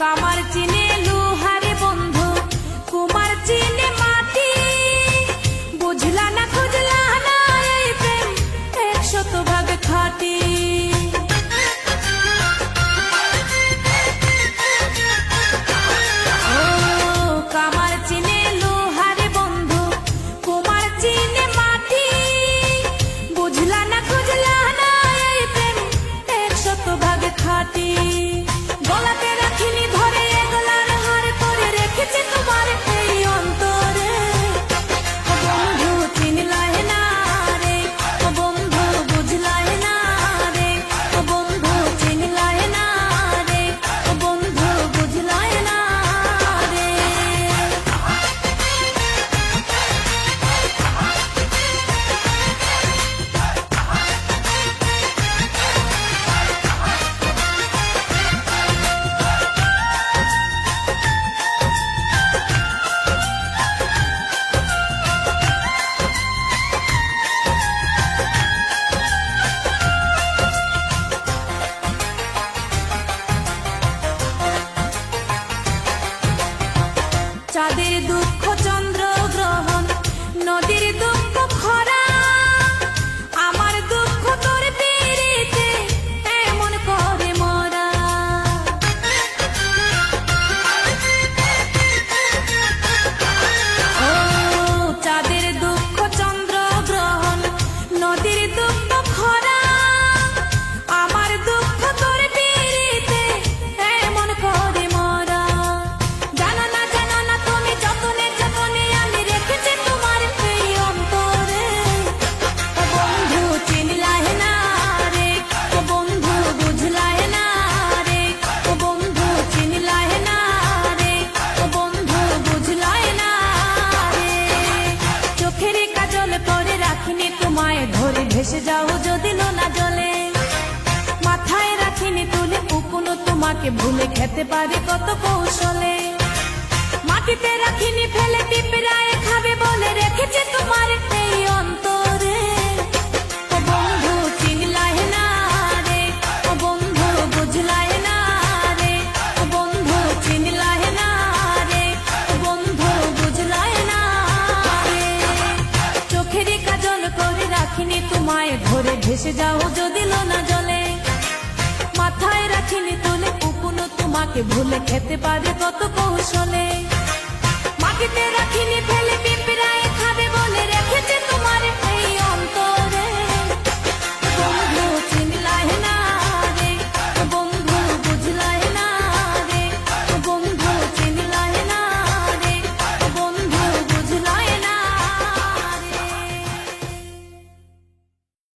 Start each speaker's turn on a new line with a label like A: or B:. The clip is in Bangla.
A: কামার চিনে লোহারে বন্ধু, কুমার চিনে মাটি। বুঝলা না খুঁজলা না এই প্রেম 100% খাঁটি। কামার চিনে লোহারে বন্ধু, কুমার চিনে মাটি। বুঝলা না খুঁজলা না এই প্রেম 100% খাঁটি। গলাতে রাখিনি ধরে এগলার হার করে রেখেছে তোমার এই অন্তরে। বন্ধু চিনলাই না রে, বন্ধু বুঝলাই না রে, বন্ধু চিনলাই না রে, বন্ধু বুঝলাই না রে। চাঁদের দুঃখ চন্দ্র গ্রহণ, নদীর দুঃখ খরা। আমার দুঃখ তোর পিরিতে এমন করে মরা। ও চাঁদের দুঃখ চন্দ্র গ্রহণ, নদীর দুঃখ খরা। আমার দুঃখ তোর পিরিতে এমন করে মরা। জানো না জানো না তুমি যতনে যতনে আমি রেখেছি তোমার এই অন্তরে। বন্ধু চিনলাই না রে, বন্ধু বুঝলাই না রে, বন্ধু চিনলাই না রে, বন্ধু বুঝলাই না রে। চোখের কাজল করে রাখিনি তোমায় ধরে ভেসে যাও যদি নোনা জলে। মাথায় রাখিনি তুলে উকুনো তোমাকে ভুলে খেতে পারি কত কৌশলে। মাটিতে রাখিনি ফেলে পিঁপড়ায় খাবে বলে রেখেছে তোমার এই অন্তরে। বন্ধু চিনলাই না রে, বন্ধু বুঝলাই না রে, বন্ধু চিনলাই না রে, বন্ধু বুঝলাই না রে। চোখের কাজল করে রাখিনি তোমায় ধরে ভেসে যাও যদি লোনা জলে। মাথায় রাখিনি তুলে উকুনো তোমাকে ভুলে খেতে পারে কত কৌশলে। মাটিতে রাখিনি ফেলে পিঁপড়ায়